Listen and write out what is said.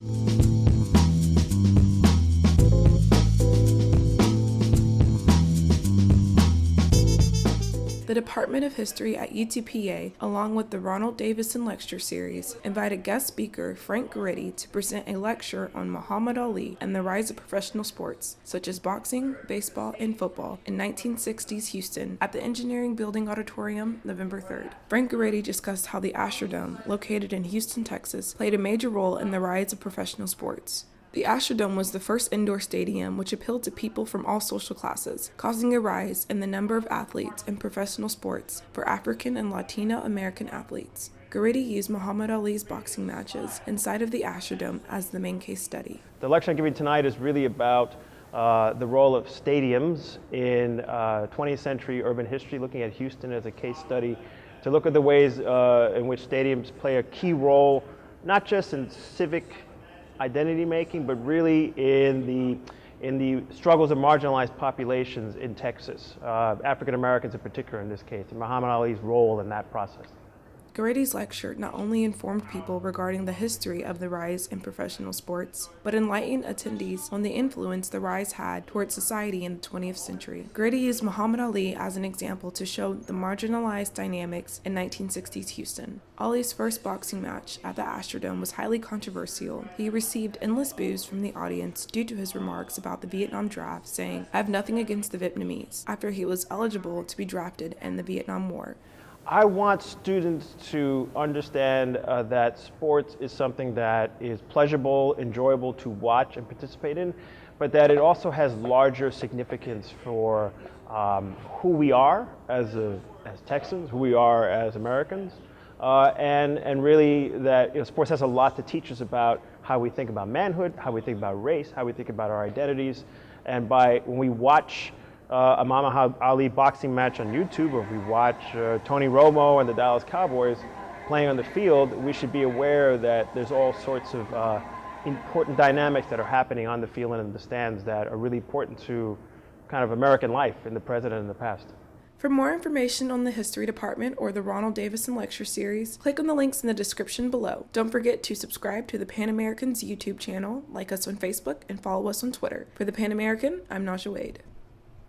The Department of History at UTPA, along with the Rondel Davison Lecture Series, invited guest speaker Frank Guridy to present a lecture on Muhammad Ali and the rise of professional sports, such as boxing, baseball, and football, in 1960s Houston at the Engineering Building Auditorium November 3rd. Frank Guridy discussed how the Astrodome, located in Houston, Texas, played a major role in the rise of professional sports. The Astrodome was the first indoor stadium which appealed to people from all social classes, causing a rise in the number of athletes in professional sports for African and Latino American athletes. Guridy used Muhammad Ali's boxing matches inside of the Astrodome as the main case study. The lecture I'm giving tonight is really about the role of stadiums in 20th century urban history, looking at Houston as a case study, to look at the ways in which stadiums play a key role, not just in civic identity making, but really in the struggles of marginalized populations in Texas, African Americans in particular in this case, and Muhammad Ali's role in that process. Guridy's lecture not only informed people regarding the history of the rise in professional sports, but enlightened attendees on the influence the rise had towards society in the 20th century. Guridy used Muhammad Ali as an example to show the marginalized dynamics in 1960s Houston. Ali's first boxing match at the Astrodome was highly controversial. He received endless boos from the audience due to his remarks about the Vietnam draft, saying, "I have nothing against the Vietnamese," after he was eligible to be drafted in the Vietnam War. I want students to understand that sports is something that is pleasurable, enjoyable to watch and participate in, but that it also has larger significance for who we are as Texans, who we are as Americans, and really that sports has a lot to teach us about how we think about manhood, how we think about race, how we think about our identities, and when we watch a Muhammad Ali boxing match on YouTube, or if we watch Tony Romo and the Dallas Cowboys playing on the field, we should be aware that there's all sorts of important dynamics that are happening on the field and in the stands that are really important to kind of American life in the present and in the past. For more information on the History Department or the Rondel Davison Lecture Series, click on the links in the description below. Don't forget to subscribe to the Pan American's YouTube channel, like us on Facebook, and follow us on Twitter. For the Pan American, I'm Naja Wade.